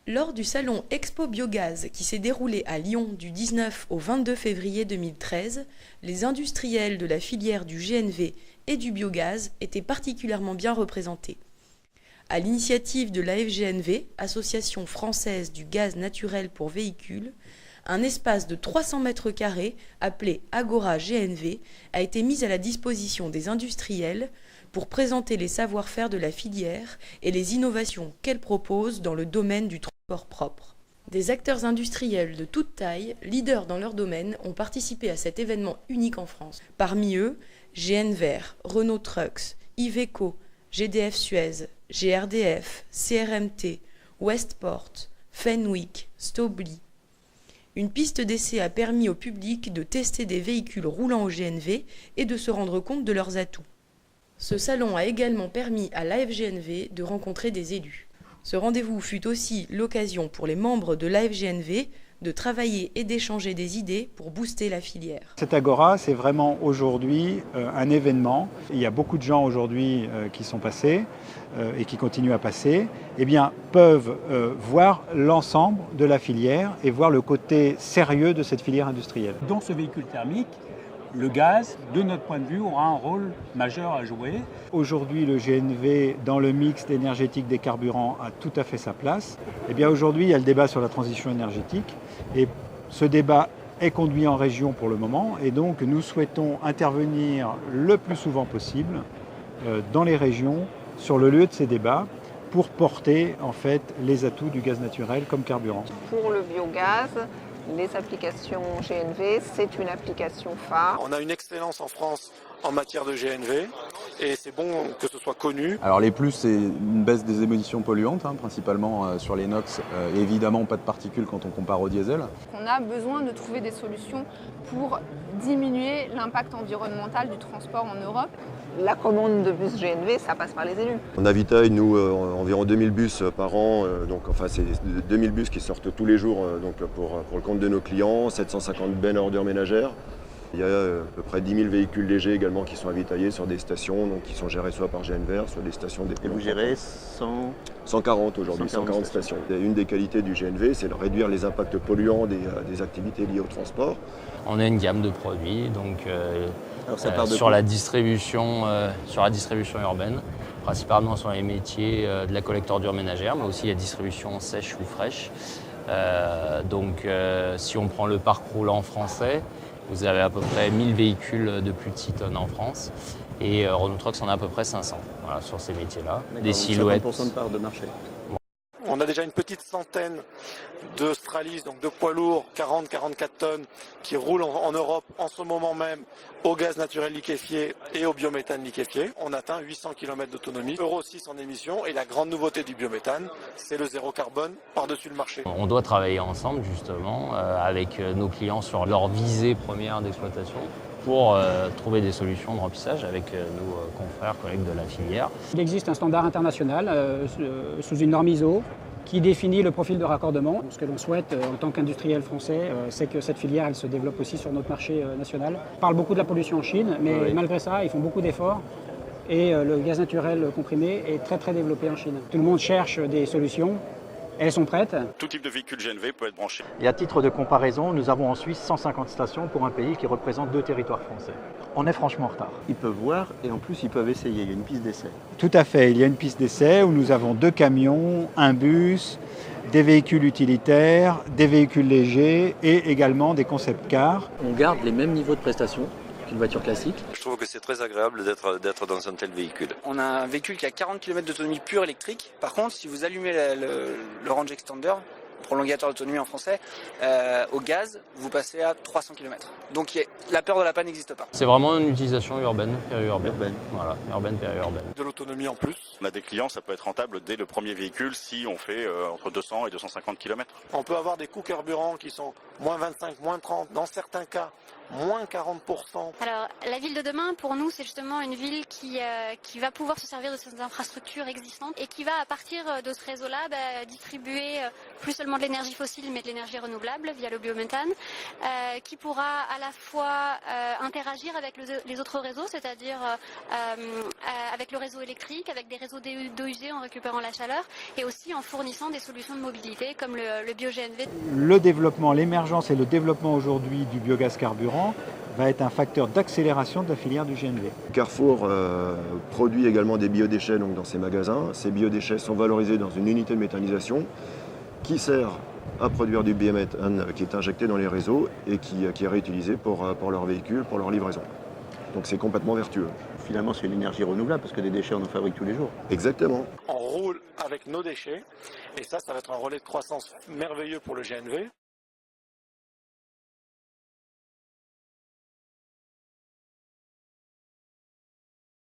Lors du salon Expo Biogaz qui s'est déroulé à Lyon du 19 au 22 février 2013, les industriels de la filière du GNV et du biogaz étaient particulièrement bien représentés. À l'initiative de l'AFGNV, Association française du gaz naturel pour véhicules, un espace de 300 mètres carrés, appelé Agora GNV, a été mis à la disposition des industriels pour présenter les savoir-faire de la filière et les innovations qu'elle propose dans le domaine du transport propre. Des acteurs industriels de toute taille, leaders dans leur domaine, ont participé à cet événement unique en France. Parmi eux, GNVR, Renault Trucks, Iveco, GDF Suez, GRDF, CRMT, Westport, Fenwick, Stobli. Une piste d'essai a permis au public de tester des véhicules roulant au GNV et de se rendre compte de leurs atouts. Ce salon a également permis à l'AFGNV de rencontrer des élus. Ce rendez-vous fut aussi l'occasion pour les membres de l'AFGNV de travailler et d'échanger des idées pour booster la filière. Cette Agora, c'est vraiment aujourd'hui un événement. Il y a beaucoup de gens aujourd'hui qui sont passés et qui continuent à passer, peuvent voir l'ensemble de la filière et voir le côté sérieux de cette filière industrielle. Dans ce véhicule thermique, le gaz, de notre point de vue, aura un rôle majeur à jouer. Aujourd'hui, le GNV, dans le mix énergétique des carburants, a tout à fait sa place. Aujourd'hui, il y a le débat sur la transition énergétique. Et ce débat est conduit en région pour le moment. Et donc, nous souhaitons intervenir le plus souvent possible dans les régions, sur le lieu de ces débats, pour porter en fait les atouts du gaz naturel comme carburant. Pour le biogaz, les applications GNV, c'est une application phare. On a une excellence en France en matière de GNV et c'est bon que ce soit connu. Alors les plus, c'est une baisse des émissions polluantes, principalement sur les NOx, et évidemment pas de particules quand on compare au diesel. On a besoin de trouver des solutions pour diminuer l'impact environnemental du transport en Europe. La commande de bus GNV, ça passe par les élus. On avitaille, nous, environ 2000 bus par an. C'est 2000 bus qui sortent tous les jours pour le compte de nos clients, 750 bennes à ordures ménagères. Il y a à peu près 10 000 véhicules légers également qui sont avitaillés sur des stations qui sont gérées soit par GNVR, soit des stations dépôts. Et vous gérez 140 aujourd'hui, 140 stations. Une des qualités du GNV, c'est de réduire les impacts polluants des activités liées au transport. On a une gamme de produits sur la distribution urbaine, principalement sur les métiers de la collecte ordures ménagères, mais aussi la distribution sèche ou fraîche. Si on prend le parc roulant français, vous avez à peu près 1000 véhicules de plus de 6 tonnes en France et Renault Trucks en a à peu près 500 sur ces métiers-là. Des silhouettes. 50% de part de marché. On a déjà une petite centaine de Stralis, donc de poids lourds, 40-44 tonnes, qui roulent en Europe en ce moment même au gaz naturel liquéfié et au biométhane liquéfié. On atteint 800 km d'autonomie, Euro 6 en émission, et la grande nouveauté du biométhane, c'est le zéro carbone par-dessus le marché. On doit travailler ensemble justement avec nos clients sur leur visée première d'exploitation pour trouver des solutions de remplissage avec nos confrères, collègues de la filière. Il existe un standard international sous une norme ISO qui définit le profil de raccordement. Ce que l'on souhaite en tant qu'industriel français, c'est que cette filière elle se développe aussi sur notre marché national. On parle beaucoup de la pollution en Chine, mais malgré ça, ils font beaucoup d'efforts. Et le gaz naturel comprimé est très très développé en Chine. Tout le monde cherche des solutions. Elles sont prêtes. Tout type de véhicule GNV peut être branché. Et à titre de comparaison, nous avons en Suisse 150 stations pour un pays qui représente 2 territoires français. On est franchement en retard. Ils peuvent voir et en plus ils peuvent essayer. Il y a une piste d'essai. Tout à fait. Il y a une piste d'essai où nous avons 2 camions, un bus, des véhicules utilitaires, des véhicules légers et également des concept cars. On garde les mêmes niveaux de prestations qu'une voiture classique. Je trouve que c'est très agréable d'être dans un tel véhicule. On a un véhicule qui a 40 km d'autonomie pure électrique. Par contre, si vous allumez le range extender, prolongateur d'autonomie en français, au gaz, vous passez à 300 km. Donc la peur de la panne n'existe pas. C'est vraiment une utilisation urbaine, périurbaine. Voilà, urbaine, périurbaine. De l'autonomie en plus. On a des clients, ça peut être rentable dès le premier véhicule si on fait entre 200 et 250 km. On peut avoir des coûts carburants qui sont moins 25, moins 30. Dans certains cas, moins 40%. Alors, la ville de demain, pour nous, c'est justement une ville qui va pouvoir se servir de ces infrastructures existantes et qui va, à partir de ce réseau-là, distribuer plus seulement de l'énergie fossile, mais de l'énergie renouvelable via le biométhane, qui pourra à la fois interagir avec les autres réseaux, c'est-à-dire avec le réseau électrique, avec des réseaux d'eau usée en récupérant la chaleur, et aussi en fournissant des solutions de mobilité comme le bio-GNV. Le développement, l'émergence et le développement aujourd'hui du biogaz carburant va être un facteur d'accélération de la filière du GNV. Carrefour produit également des biodéchets donc, dans ses magasins. Ces biodéchets sont valorisés dans une unité de méthanisation qui sert à produire du biométhane qui est injecté dans les réseaux et qui est réutilisé pour leurs véhicules, pour leur livraison. Donc c'est complètement vertueux. Finalement, c'est une énergie renouvelable parce que des déchets, on en fabrique tous les jours. Exactement. On roule avec nos déchets et ça va être un relais de croissance merveilleux pour le GNV.